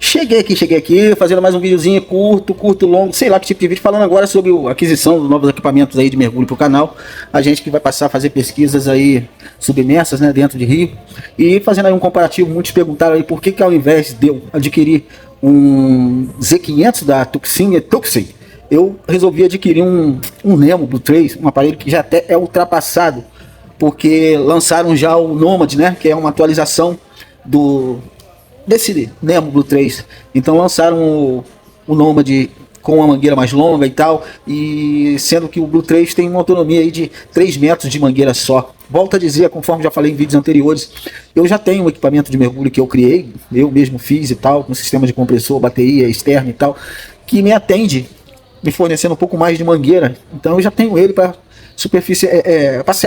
Cheguei aqui, fazendo mais um videozinho curto, longo, sei lá que tipo de vídeo, falando agora sobre a aquisição de novos equipamentos aí de mergulho pro canal. A gente que vai passar a fazer pesquisas aí submersas, né, dentro de rio. E fazendo aí um comparativo, muitos perguntaram aí por que ao invés de eu adquirir um Z500 da Tuxin, eu resolvi adquirir um Nemo Blue 3, um aparelho que já até é ultrapassado, porque lançaram já o Nomad, né, que é uma atualização desse Nemo Blue 3. Então lançaram o Nomad com uma mangueira mais longa e tal, e sendo que o Blue 3 tem uma autonomia aí de 3 metros de mangueira só. Volto a dizer, conforme já falei em vídeos anteriores, eu já tenho um equipamento de mergulho que eu criei, eu mesmo fiz e tal, com sistema de compressor, bateria externa e tal, que me atende, me fornecendo um pouco mais de mangueira. Então eu já tenho ele para superfície,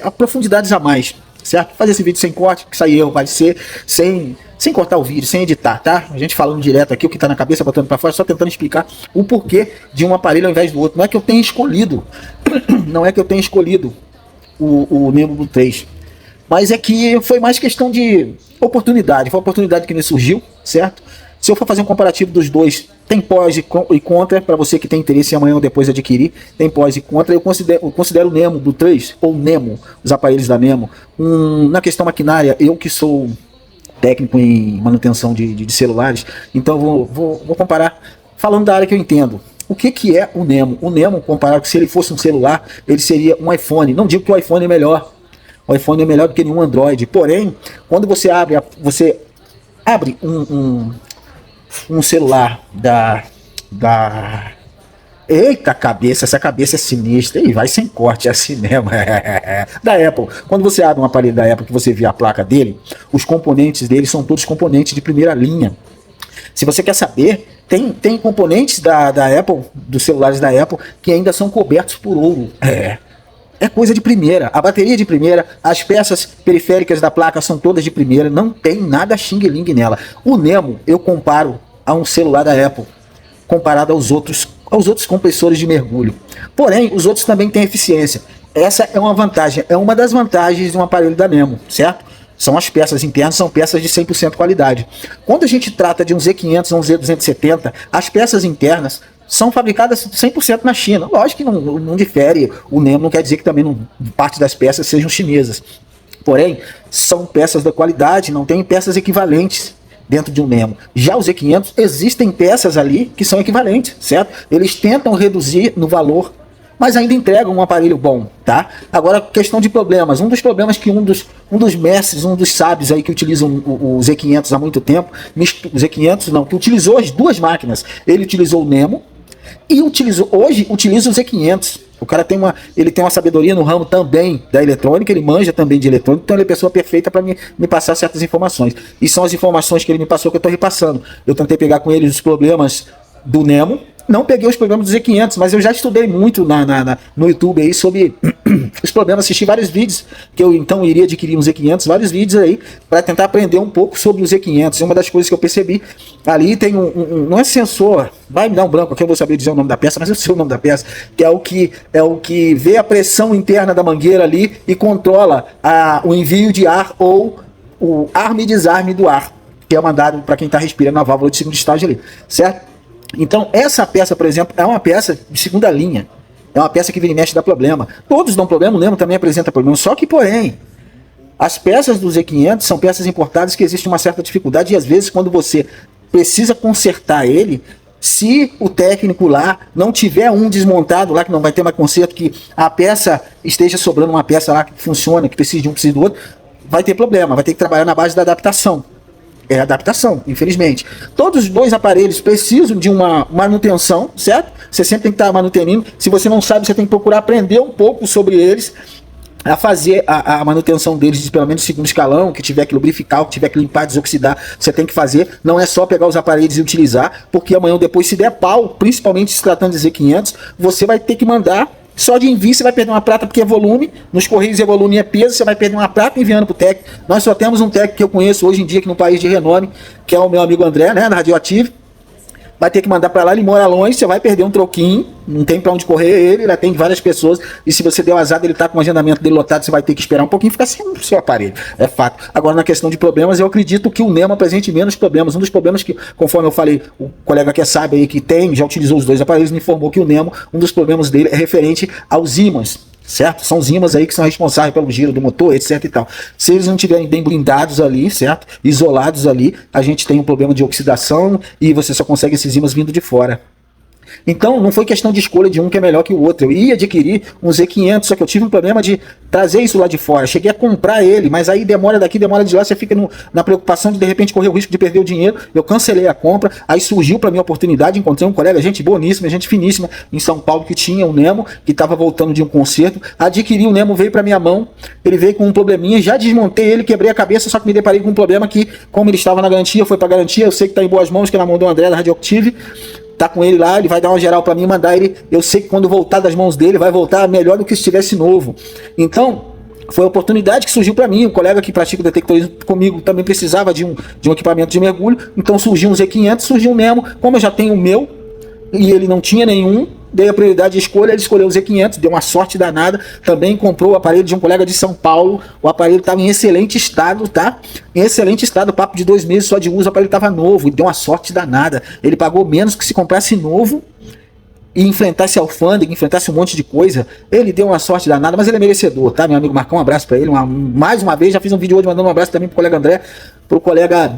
para profundidades a mais, certo? Fazer esse vídeo sem corte, que sair vai ser sem cortar o vídeo, sem editar, tá? A gente falando direto aqui, o que tá na cabeça, botando para fora, só tentando explicar o porquê de um aparelho ao invés do outro. Não é que eu tenha escolhido, não é que eu tenha escolhido o Nemo Blue 3, mas é que foi mais questão de oportunidade, foi uma oportunidade que me surgiu, certo? Se eu for fazer um comparativo dos dois, tem pós e contra, para você que tem interesse em amanhã ou depois adquirir, tem pós e contra. Eu considero o Nemo Blue 3, ou Nemo, os aparelhos da Nemo, na questão maquinária, eu que sou técnico em manutenção de celulares, então vou comparar, falando da área que eu entendo. O que é o Nemo? O Nemo, comparado com se ele fosse um celular, ele seria um iPhone. Não digo que o iPhone é melhor, o iPhone é melhor do que nenhum Android, porém, quando você abre um celular eita cabeça, essa cabeça é sinistra, e vai sem corte, é assim mesmo, da Apple. Quando você abre um aparelho da Apple, que você vê a placa dele, os componentes dele são todos componentes de primeira linha. Se você quer saber, tem componentes da Apple, dos celulares da Apple, que ainda são cobertos por ouro. É coisa de primeira. A bateria de primeira, as peças periféricas da placa são todas de primeira, não tem nada xing-ling nela. O Nemo eu comparo a um celular da Apple, comparado aos outros compressores de mergulho. Porém, os outros também têm eficiência. Essa é uma vantagem, é uma das vantagens de um aparelho da Nemo, certo? São as peças internas, são peças de 100% qualidade. Quando a gente trata de um Z500 ou um Z270, as peças internas são fabricadas 100% na China. Lógico que não difere, o Nemo não quer dizer que também parte das peças sejam chinesas. Porém, são peças da qualidade, não tem peças equivalentes dentro de um Nemo. Já o Z500, existem peças ali que são equivalentes, certo? Eles tentam reduzir no valor, mas ainda entregam um aparelho bom, tá? Agora, questão de problemas. Um dos problemas que um dos mestres, um dos sábios aí que utilizam o Z500 há muito tempo, o Z500 não, que utilizou as duas máquinas. Ele utilizou o Nemo e hoje utiliza o Z500. O cara tem uma sabedoria no ramo também da eletrônica, ele manja também de eletrônica, então ele é a pessoa perfeita para me passar certas informações. E são as informações que ele me passou que eu estou repassando. Eu tentei pegar com ele os problemas do Nemo, não peguei os problemas do Z500, mas eu já estudei muito no YouTube aí sobre os problemas, assisti vários vídeos, que eu então iria adquirir um Z500, vários vídeos aí, para tentar aprender um pouco sobre o Z500. Uma das coisas que eu percebi, ali tem não é sensor, vai me dar um branco aqui, eu vou saber dizer o nome da peça, mas eu sei o nome da peça, que é o que vê a pressão interna da mangueira ali e controla o envio de ar ou o arme e desarme do ar, que é mandado para quem está respirando na válvula de segundo estágio ali, certo? Então essa peça, por exemplo, é uma peça de segunda linha, é uma peça que vira e mexe dá problema. Todos dão problema, o Nemo também apresenta problema, só que porém, as peças do Z500 são peças importadas que existe uma certa dificuldade e às vezes quando você precisa consertar ele, se o técnico lá não tiver um desmontado lá, que não vai ter mais conserto, que a peça esteja sobrando uma peça lá que funciona, que precisa de um, precisa do outro, vai ter problema, vai ter que trabalhar na base da adaptação. É adaptação, infelizmente. Todos os dois aparelhos precisam de uma manutenção, certo? Você sempre tem que estar manutenindo. Se você não sabe, você tem que procurar aprender um pouco sobre eles, a fazer a manutenção deles de pelo menos segundo escalão, que tiver que lubrificar, que tiver que limpar, desoxidar, você tem que fazer. Não é só pegar os aparelhos e utilizar, porque amanhã ou depois, se der pau, principalmente se tratando de Z500, você vai ter que mandar. Só de envio você vai perder uma prata porque é volume, nos correios é volume e é peso, você vai perder uma prata enviando para o técnico. Nós só temos um técnico que eu conheço hoje em dia aqui no país de renome, que é o meu amigo André, né, da Radioativo. vai ter que mandar para lá, ele mora longe, você vai perder um troquinho, não tem para onde correr ele atende várias pessoas, e se você deu azar, ele tá com o agendamento dele lotado, você vai ter que esperar um pouquinho e ficar sem o seu aparelho, é fato. Agora, na questão de problemas, eu acredito que o Nemo apresente menos problemas. Um dos problemas que, conforme eu falei, o colega que sabe aí, que tem, já utilizou os dois aparelhos, me informou que o Nemo, um dos problemas dele é referente aos ímãs, certo? São os ímãs aí que são responsáveis pelo giro do motor, etc e tal. Se eles não estiverem bem blindados ali, certo? Isolados ali, a gente tem um problema de oxidação e você só consegue esses ímãs vindo de fora. Então, não foi questão de escolha de um que é melhor que o outro. Eu ia adquirir um Z500, só que eu tive um problema de trazer isso lá de fora. Cheguei a comprar ele, mas aí demora daqui, demora de lá, você fica na preocupação de repente correr o risco de perder o dinheiro. Eu cancelei a compra, aí surgiu para mim a oportunidade, encontrei um colega, gente boníssima, gente finíssima, em São Paulo, que tinha um Nemo, que estava voltando de um concerto. Adquiri o Nemo, veio para minha mão, ele veio com um probleminha, já desmontei ele, quebrei a cabeça, só que me deparei com um problema que, como ele estava na garantia, foi para garantia, eu sei que está em boas mãos, que é na mão do André da Radioactive. Tá com ele lá, ele vai dar uma geral para mim, mandar ele, eu sei que quando voltar das mãos dele, vai voltar melhor do que se estivesse novo. Então, foi a oportunidade que surgiu para mim, um colega que pratica detectorismo comigo também precisava de um equipamento de mergulho, então surgiu um Z500, surgiu um Nemo, como eu já tenho o meu, e ele não tinha nenhum, dei a prioridade de escolha, ele escolheu o Z500, deu uma sorte danada, também comprou o aparelho de um colega de São Paulo, o aparelho estava em excelente estado, tá? Em excelente estado, papo de 2 meses só de uso, o aparelho estava novo, e deu uma sorte danada, ele pagou menos que se comprasse novo, e enfrentasse alfândega, enfrentasse um monte de coisa, ele deu uma sorte danada, mas ele é merecedor, tá? Meu amigo Marcão, um abraço pra ele, mais uma vez, já fiz um vídeo hoje mandando um abraço também pro colega André, pro colega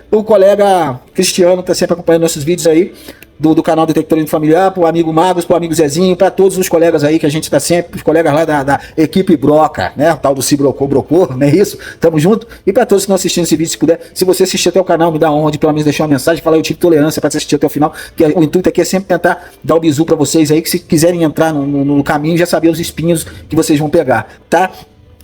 pro colega Cristiano, que tá sempre acompanhando nossos vídeos aí, do canal Detectorismo Familiar, pro amigo Magos, pro amigo Zezinho, para todos os colegas aí que a gente tá sempre, os colegas lá da equipe Broca, né? O tal do Se Brocou, não é isso? Tamo junto. E para todos que estão assistindo esse vídeo, se puder, se você assistir até o canal, me dá honra de pelo menos deixar uma mensagem, falar eu tive tolerância para assistir até o final, que o intuito aqui é sempre tentar dar o bizu para vocês aí, que se quiserem entrar no caminho, já saber os espinhos que vocês vão pegar, tá?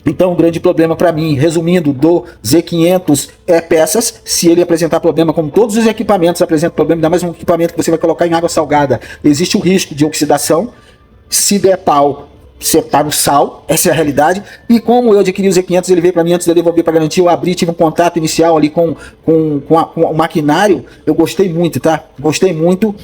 Então, um grande problema para mim, resumindo, do Z500 é peças. Se ele apresentar problema, como todos os equipamentos apresentam problema, ainda mais um equipamento que você vai colocar em água salgada, existe o risco de oxidação. Se der pau, você tá no sal, essa é a realidade. E como eu adquiri o Z500, ele veio para mim antes de eu devolver para garantia, eu abri, tive um contato inicial ali com o maquinário, eu gostei muito, tá? Gostei muito.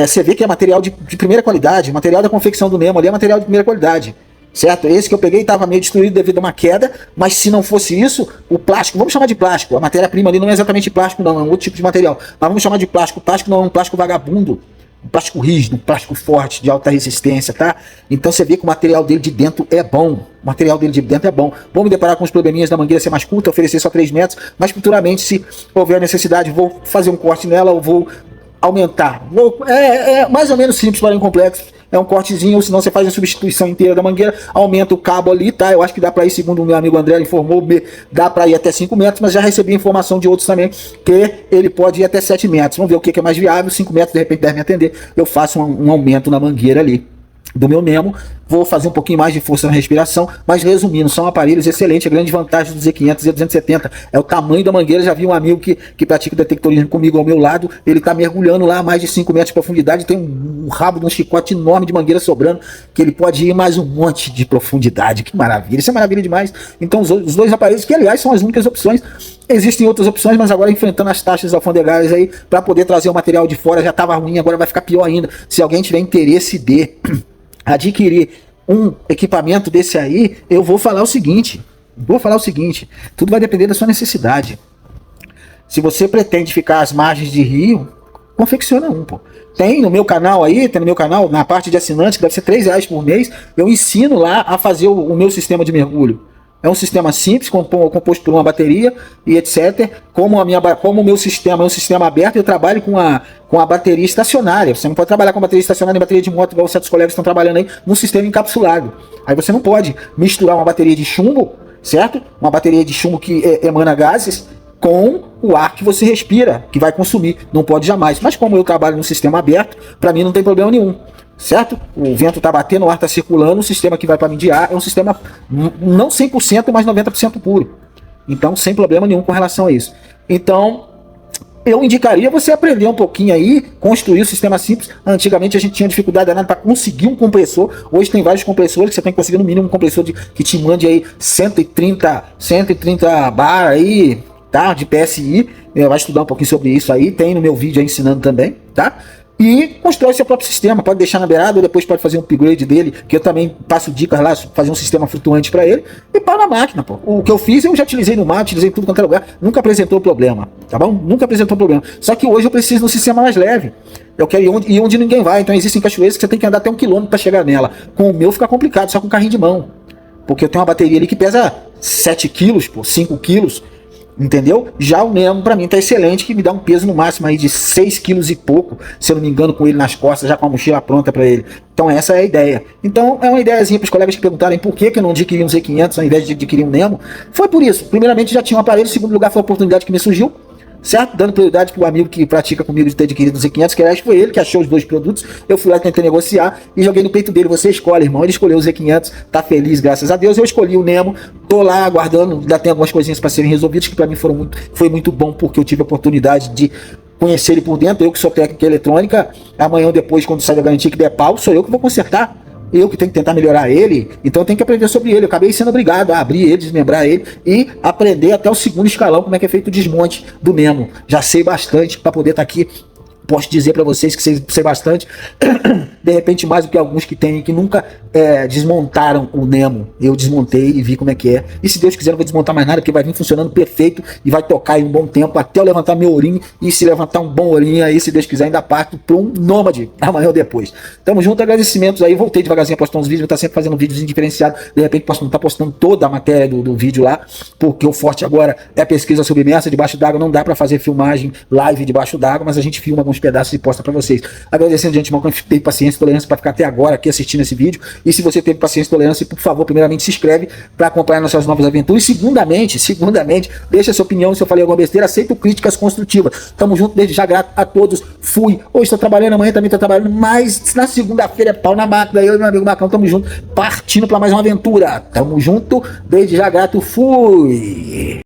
Você vê que é material de primeira qualidade, o material da confecção do Nemo ali é material de primeira qualidade. Certo? Esse que eu peguei estava meio destruído devido a uma queda, mas se não fosse isso, o plástico, vamos chamar de plástico, a matéria-prima ali não é exatamente plástico não, é um outro tipo de material, mas vamos chamar de plástico. O plástico não é um plástico vagabundo, um plástico rígido, um plástico forte, de alta resistência, tá? Então você vê que o material dele de dentro é bom, o material dele de dentro é bom. Vou me deparar com os probleminhas da mangueira ser mais curta, oferecer só 3 metros, mas futuramente, se houver necessidade, vou fazer um corte nela, ou vou aumentar. É mais ou menos simples, porém complexo. É um cortezinho, ou senão você faz a substituição inteira da mangueira, aumenta o cabo ali, tá? Eu acho que dá para ir, segundo o meu amigo André informou, dá para ir até 5 metros, mas já recebi informação de outros também, que ele pode ir até 7 metros. Vamos ver o que é mais viável, 5 metros de repente deve me atender, eu faço um aumento na mangueira ali do meu Nemo, vou fazer um pouquinho mais de força na respiração, mas resumindo, são aparelhos excelentes. A grande vantagem do Z500 e Z270 é o tamanho da mangueira. Já vi um amigo que pratica detectorismo comigo ao meu lado, ele tá mergulhando lá a mais de 5 metros de profundidade, tem um rabo de um chicote enorme de mangueira sobrando, que ele pode ir mais um monte de profundidade. Que maravilha, isso é maravilha demais. Então os dois aparelhos, que aliás são as únicas opções, existem outras opções, mas agora enfrentando as taxas alfandegárias aí, para poder trazer o material de fora, já estava ruim, agora vai ficar pior ainda. Se alguém tiver interesse de adquirir um equipamento desse aí, eu vou falar o seguinte, tudo vai depender da sua necessidade. Se você pretende ficar às margens de rio, confecciona um, pô. Tem no meu canal aí, na parte de assinante, que deve ser R$3 por mês, eu ensino lá a fazer o meu sistema de mergulho. É um sistema simples, composto por uma bateria e etc. Como o meu sistema é um sistema aberto, eu trabalho com a bateria estacionária. Você não pode trabalhar com bateria estacionária e bateria de moto, igual certos colegas estão trabalhando aí, num sistema encapsulado. Aí você não pode misturar uma bateria de chumbo, certo? Uma bateria de chumbo que emana gases, com o ar que você respira, que vai consumir. Não pode jamais. Mas como eu trabalho num sistema aberto, para mim não tem problema nenhum. Certo? O vento está batendo, o ar está circulando, o sistema que vai para mim de ar é um sistema não 100%, mas 90% puro. Então, sem problema nenhum com relação a isso. Então, eu indicaria você aprender um pouquinho aí, construir o sistema simples. Antigamente a gente tinha dificuldade danada para conseguir um compressor. Hoje tem vários compressores que você tem que conseguir no mínimo um compressor que te mande aí 130 bar aí, tá? De PSI, vai estudar um pouquinho sobre isso aí, tem no meu vídeo aí ensinando também, tá? E constrói seu próprio sistema, pode deixar na beirada ou depois pode fazer um upgrade dele, que eu também passo dicas lá, fazer um sistema flutuante para ele, e pau na máquina, pô. O que eu fiz, eu já utilizei no mar, utilizei em tudo quanto é lugar, nunca apresentou problema, tá bom? Nunca apresentou problema. Só que hoje eu preciso de um sistema mais leve. Eu quero ir onde ninguém vai, então existem cachoeiras que você tem que andar até 1 quilômetro para chegar nela. Com o meu fica complicado, só com carrinho de mão. Porque eu tenho uma bateria ali que pesa 7 quilos, pô, 5 quilos. Entendeu? Já o Nemo pra mim tá excelente, que me dá um peso no máximo aí de 6 quilos e pouco, se eu não me engano, com ele nas costas, já com a mochila pronta para ele. Então essa é a ideia. Então é uma ideiazinha para os colegas que perguntarem por que eu não adquiri um Z500 ao invés de adquirir um Nemo. Foi por isso. Primeiramente já tinha um aparelho, em segundo lugar foi a oportunidade que me surgiu, certo? Dando prioridade para o amigo que pratica comigo de ter adquirido o Z500, que aliás foi ele que achou os dois produtos. Eu fui lá, tentei negociar e joguei no peito dele. Você escolhe, irmão. Ele escolheu o Z500, tá feliz, graças a Deus. Eu escolhi o Nemo, tô lá aguardando, ainda tem algumas coisinhas para serem resolvidas, que para mim foi muito bom, porque eu tive a oportunidade de conhecer ele por dentro. Eu que sou técnica eletrônica, amanhã ou depois, quando sair da garantia que der pau, sou eu que vou consertar. Eu que tenho que tentar melhorar ele, então eu tenho que aprender sobre ele. Eu acabei sendo obrigado a abrir ele, desmembrar ele e aprender até o segundo escalão como é que é feito o desmonte do Nemo. Já sei bastante para poder estar aqui. Posso dizer para vocês que sei bastante, de repente mais do que alguns que tem, que nunca desmontaram o Nemo. Eu desmontei e vi como é que é. E se Deus quiser, não vou desmontar mais nada, porque vai vir funcionando perfeito e vai tocar em um bom tempo, até eu levantar meu ourinho. E se levantar um bom ourinho aí, se Deus quiser, ainda parto para um Nômade amanhã ou depois. Tamo junto, agradecimentos aí. Voltei devagarzinho a postar uns vídeos, vou estar sempre fazendo vídeos diferenciados. De repente posso não estar postando toda a matéria do vídeo lá, porque o forte agora é pesquisa submersa debaixo d'água. Não dá para fazer filmagem live debaixo d'água, mas a gente filma alguns pedaços e posta para vocês. Agradecendo de antemão que teve paciência e tolerância para ficar até agora aqui assistindo esse vídeo. E se você teve paciência e tolerância, por favor, primeiramente se inscreve para acompanhar nossas novas aventuras. E segundamente, deixa sua opinião se eu falei alguma besteira, aceito críticas construtivas. Tamo junto, desde já grato a todos. Fui. Hoje estou trabalhando, amanhã também estou trabalhando, mas na segunda-feira é pau na máquina. Eu e meu amigo Macão tamo junto, partindo para mais uma aventura. Tamo junto, desde já grato. Fui.